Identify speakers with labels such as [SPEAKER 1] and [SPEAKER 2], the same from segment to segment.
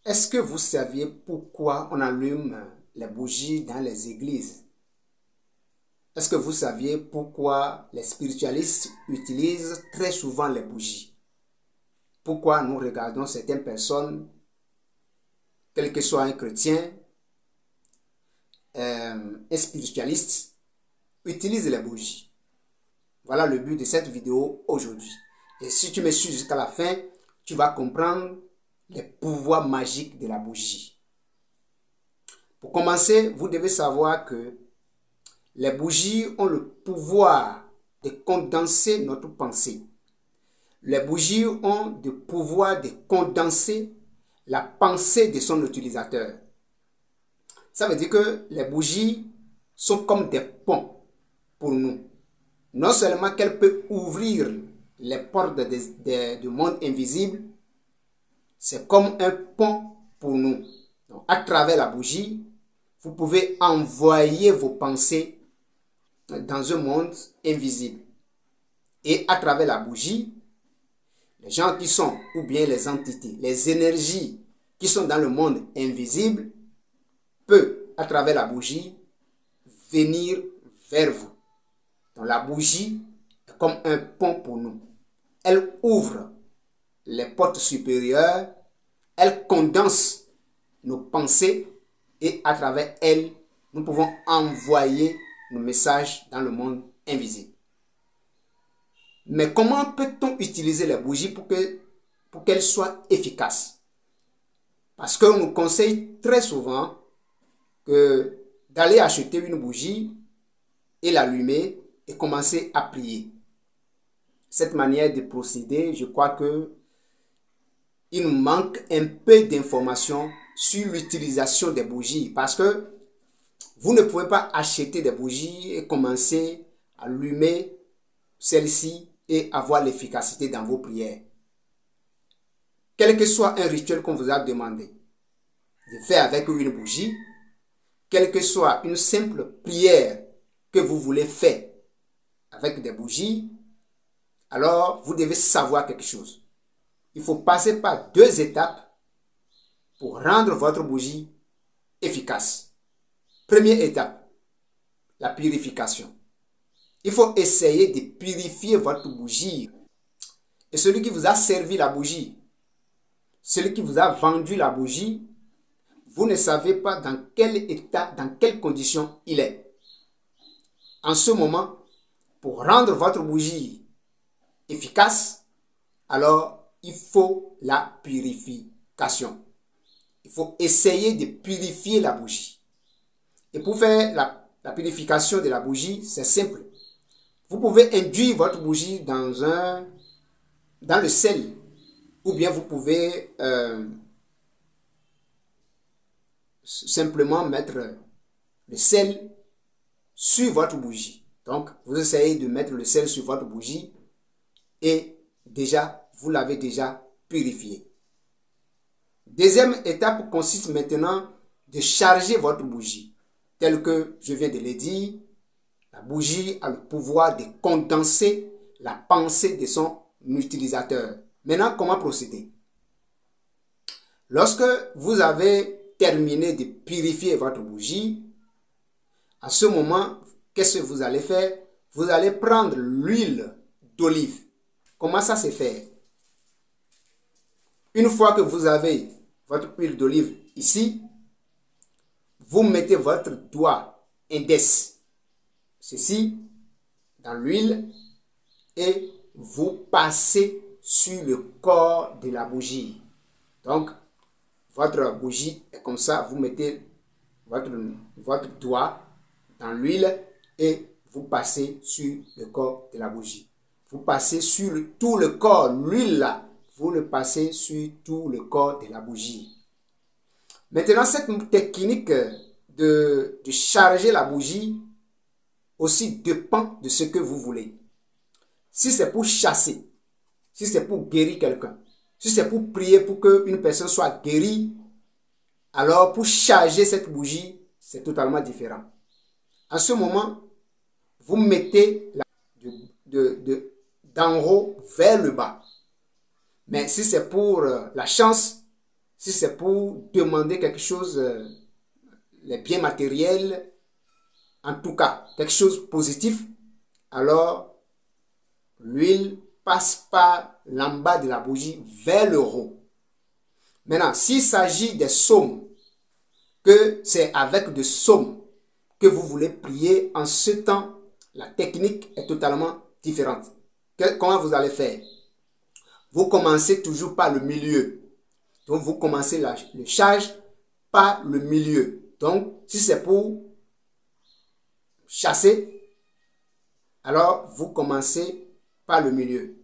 [SPEAKER 1] Est-ce que vous saviez pourquoi on allume les bougies dans les églises? Est-ce que vous saviez pourquoi les spiritualistes utilisent très souvent les bougies? Pourquoi nous regardons certaines personnes, quel que soit un chrétien, un spiritualiste, utilisent les bougies? Voilà le but de cette vidéo aujourd'hui. Et si tu me suis jusqu'à la fin, tu vas comprendre les pouvoirs magiques de la bougie. Pour commencer, vous devez savoir que les bougies ont le pouvoir de condenser notre pensée. Les bougies ont le pouvoir de condenser la pensée de son utilisateur. Ça veut dire que les bougies sont comme des ponts pour nous. Non seulement qu'elles peuvent ouvrir les portes du monde invisible, c'est comme un pont pour nous. Donc, à travers la bougie, vous pouvez envoyer vos pensées dans un monde invisible. Et à travers la bougie, les gens qui sont, ou bien les entités, les énergies qui sont dans le monde invisible, peuvent, à travers la bougie, venir vers vous. Donc la bougie est comme un pont pour nous. Elle ouvre les portes supérieures, elle condense nos pensées et à travers elle, nous pouvons envoyer nos messages dans le monde invisible. Mais comment peut-on utiliser les bougies pour qu'elles soient efficaces? Parce qu'on nous conseille très souvent d'aller acheter une bougie et l'allumer et commencer à prier. Cette manière de procéder, je crois que il nous manque un peu d'informations sur l'utilisation des bougies parce que vous ne pouvez pas acheter des bougies et commencer à allumer celles-ci et avoir l'efficacité dans vos prières. Quel que soit un rituel qu'on vous a demandé de faire avec une bougie, quelle que soit une simple prière que vous voulez faire avec des bougies, alors vous devez savoir quelque chose. Il faut passer par deux étapes pour rendre votre bougie efficace. Première étape, la purification. Il faut essayer de purifier votre bougie. Et celui qui vous a servi la bougie, celui qui vous a vendu la bougie, vous ne savez pas dans quel état, dans quelles conditions il est. En ce moment, pour rendre votre bougie efficace, alors il faut la purification. Il faut essayer de purifier la bougie. Et pour faire la purification de la bougie, c'est simple. Vous pouvez induire votre bougie dans le sel. Ou bien vous pouvez simplement mettre le sel sur votre bougie. Donc, vous essayez de mettre le sel sur votre bougie et déjà, vous l'avez déjà purifié. Deuxième étape consiste maintenant de charger votre bougie. Tel que je viens de le dire, la bougie a le pouvoir de condenser la pensée de son utilisateur. Maintenant, comment procéder? Lorsque vous avez terminé de purifier votre bougie, à ce moment, qu'est-ce que vous allez faire? Vous allez prendre l'huile d'olive. Comment ça se fait? Une fois que vous avez votre huile d'olive ici, vous mettez votre doigt index, ceci, dans l'huile et vous passez sur le corps de la bougie. Donc, votre bougie est comme ça, vous mettez votre doigt dans l'huile et vous passez sur le corps de la bougie. Vous passez sur tout le corps, l'huile là, vous le passez sur tout le corps de la bougie. Maintenant, cette technique de charger la bougie aussi dépend de ce que vous voulez. Si c'est pour chasser, si c'est pour guérir quelqu'un, si c'est pour prier pour qu'une personne soit guérie, alors pour charger cette bougie, c'est totalement différent. En ce moment, vous mettez d'en haut vers le bas. Mais si c'est pour la chance, si c'est pour demander quelque chose, les biens matériels, en tout cas, quelque chose de positif, alors l'huile passe par l'en bas de la bougie vers le haut. Maintenant, s'il s'agit des psaumes, que c'est avec des psaumes que vous voulez prier, en ce temps, la technique est totalement différente. Comment vous allez faire? Vous commencez toujours par le milieu. Donc, vous commencez le charge par le milieu. Donc, si c'est pour chasser, alors vous commencez par le milieu.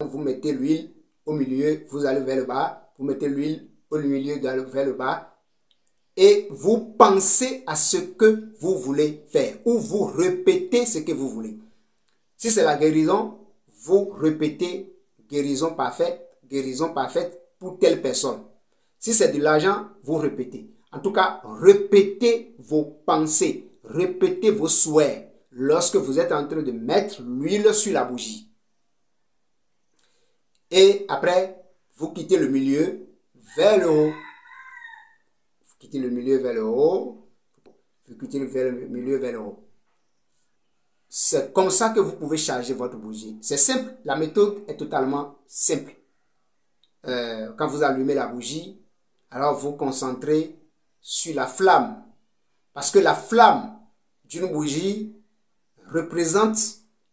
[SPEAKER 1] Donc, vous mettez l'huile au milieu, vous allez vers le bas. Vous mettez l'huile au milieu, vers le bas. Et vous pensez à ce que vous voulez faire. Ou vous répétez ce que vous voulez. Si c'est la guérison, vous répétez guérison parfaite pour telle personne. Si c'est de l'argent, vous répétez. En tout cas, répétez vos pensées, répétez vos souhaits lorsque vous êtes en train de mettre l'huile sur la bougie. Et après, vous quittez le milieu vers le haut. Vous quittez le milieu vers le haut. Vous quittez le milieu vers le haut. C'est comme ça que vous pouvez charger votre bougie. C'est simple, la méthode est totalement simple. Quand vous allumez la bougie, alors vous concentrez sur la flamme. Parce que la flamme d'une bougie représente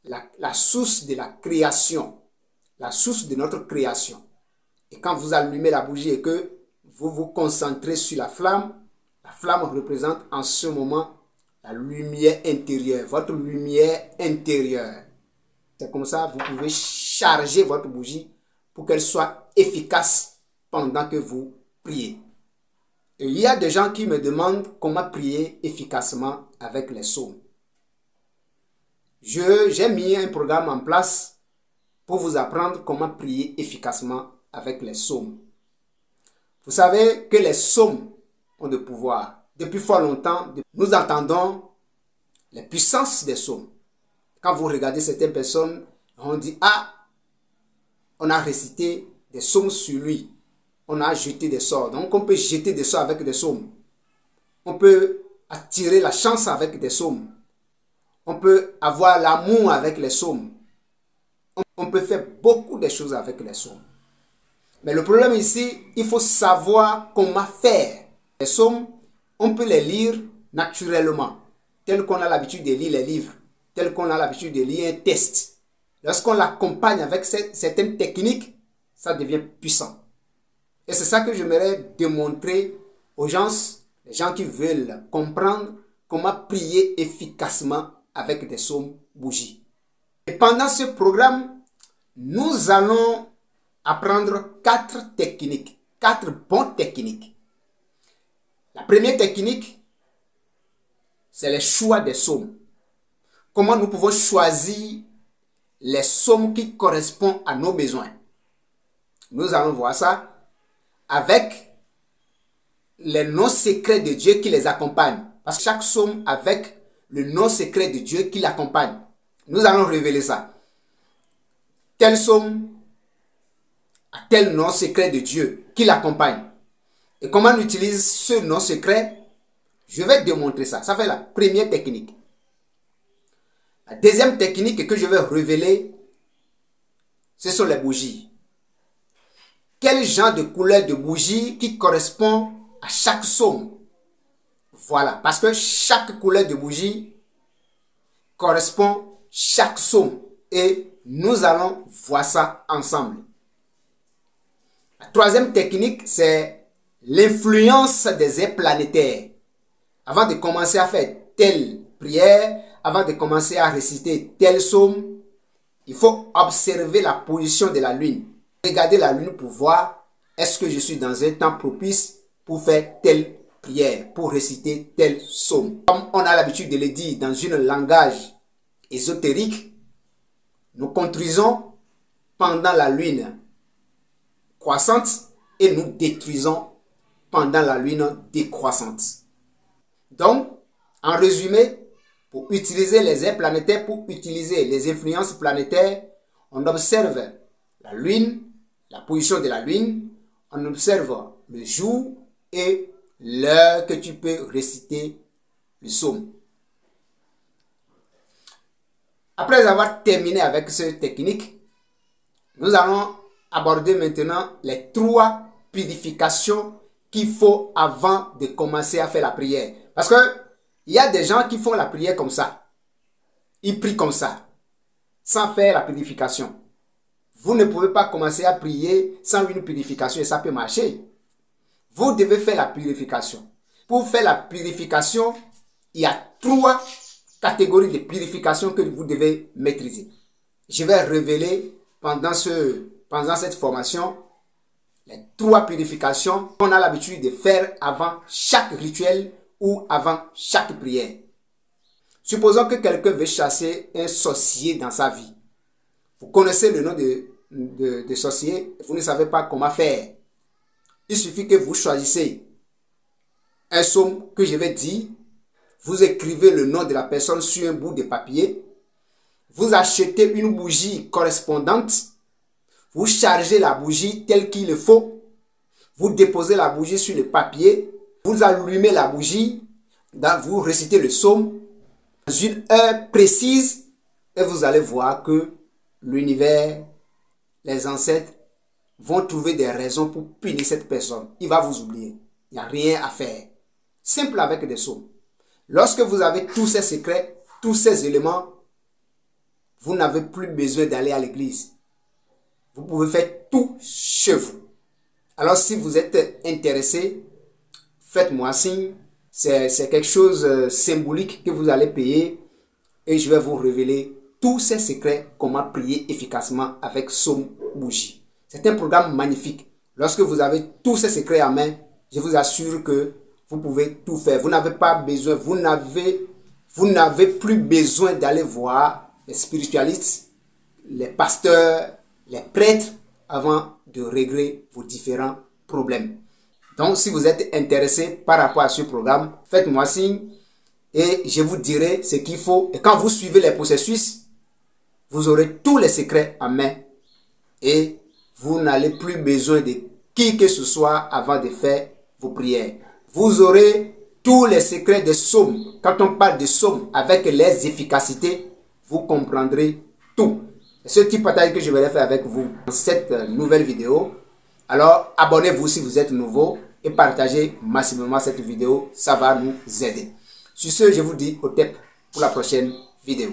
[SPEAKER 1] la source de la création. La source de notre création. Et quand vous allumez la bougie et que vous vous concentrez sur la flamme représente en ce moment la lumière intérieure, votre lumière intérieure. C'est comme ça que vous pouvez charger votre bougie pour qu'elle soit efficace pendant que vous priez. Et il y a des gens qui me demandent comment prier efficacement avec les psaumes. J'ai mis un programme en place pour vous apprendre comment prier efficacement avec les psaumes. Vous savez que les psaumes ont de pouvoir. Depuis fort longtemps, nous entendons les puissances des psaumes. Quand vous regardez certaines personnes, on dit, ah, on a récité des psaumes sur lui. On a jeté des sorts. Donc on peut jeter des sorts avec des psaumes. On peut attirer la chance avec des psaumes. On peut avoir l'amour avec les psaumes. On peut faire beaucoup de choses avec les psaumes. Mais le problème ici, il faut savoir comment faire. Les psaumes, on peut les lire naturellement, tel qu'on a l'habitude de lire les livres, tel qu'on a l'habitude de lire un texte. Lorsqu'on l'accompagne avec certaines techniques, ça devient puissant. Et c'est ça que j'aimerais démontrer aux gens, les gens qui veulent comprendre comment prier efficacement avec des psaumes bougies. Et pendant ce programme, nous allons apprendre 4 techniques, 4 bonnes techniques. La première technique, c'est le choix des psaumes. Comment nous pouvons choisir les psaumes qui correspondent à nos besoins. Nous allons voir ça avec les noms secrets de Dieu qui les accompagnent. Parce que chaque psaume avec le nom secret de Dieu qui l'accompagne. Nous allons révéler ça. Tel psaume a tel nom secret de Dieu qui l'accompagne. Et comment on utilise ce nom secret? Je vais démontrer ça. Ça fait la première technique. La deuxième technique que je vais révéler, ce sont les bougies. Quel genre de couleur de bougie qui correspond à chaque psaume? Voilà, parce que chaque couleur de bougie correspond à chaque psaume. Et nous allons voir ça ensemble. La troisième technique, c'est l'influence des airs planétaires. Avant de commencer à faire telle prière, avant de commencer à réciter tel psaume, il faut observer la position de la lune. Regardez la lune pour voir est-ce que je suis dans un temps propice pour faire telle prière, pour réciter tel psaume. Comme on a l'habitude de le dire dans un langage ésotérique, nous construisons pendant la lune croissante et nous détruisons pendant la lune décroissante. Donc, en résumé, pour utiliser les airs planétaires, pour utiliser les influences planétaires, on observe la lune, la position de la lune, on observe le jour et l'heure que tu peux réciter le psaume. Après avoir terminé avec cette technique, nous allons aborder maintenant les 3 purifications qu'il faut avant de commencer à faire la prière. Parce que il y a des gens qui font la prière comme ça. Ils prient comme ça, sans faire la purification. Vous ne pouvez pas commencer à prier sans une purification et ça peut marcher. Vous devez faire la purification. Pour faire la purification, il y a 3 catégories de purification que vous devez maîtriser. Je vais révéler pendant cette formation les 3 purifications qu'on a l'habitude de faire avant chaque rituel ou avant chaque prière. Supposons que quelqu'un veut chasser un sorcier dans sa vie. Vous connaissez le nom de sorcier, vous ne savez pas comment faire. Il suffit que vous choisissez un psaume que je vais dire. Vous écrivez le nom de la personne sur un bout de papier. Vous achetez une bougie correspondante. Vous chargez la bougie telle qu'il le faut. Vous déposez la bougie sur le papier. Vous allumez la bougie. Vous récitez le psaume dans une heure précise. Et vous allez voir que l'univers, les ancêtres, vont trouver des raisons pour punir cette personne. Il va vous oublier. Il n'y a rien à faire. Simple avec des psaumes. Lorsque vous avez tous ces secrets, tous ces éléments, vous n'avez plus besoin d'aller à l'église. Vous pouvez faire tout chez vous. Alors si vous êtes intéressé, faites-moi signe. C'est quelque chose de symbolique que vous allez payer et je vais vous révéler tous ces secrets, comment prier efficacement avec Psaume Bougie. C'est un programme magnifique. Lorsque vous avez tous ces secrets en main, je vous assure que vous pouvez tout faire. Vous n'avez pas besoin, vous n'avez plus besoin d'aller voir les spiritualistes, les pasteurs, les prêtres avant de régler vos différents problèmes. Donc, si vous êtes intéressé par rapport à ce programme, faites-moi signe et je vous dirai ce qu'il faut. Et quand vous suivez les processus, vous aurez tous les secrets en main et vous n'allez plus besoin de qui que ce soit avant de faire vos prières. Vous aurez tous les secrets des psaumes. Quand on parle de psaumes avec les efficacités, vous comprendrez tout. C'est ce type de partage que je vais faire avec vous dans cette nouvelle vidéo. Alors, abonnez-vous si vous êtes nouveau et partagez massivement cette vidéo. Ça va nous aider. Sur ce, je vous dis au top pour la prochaine vidéo.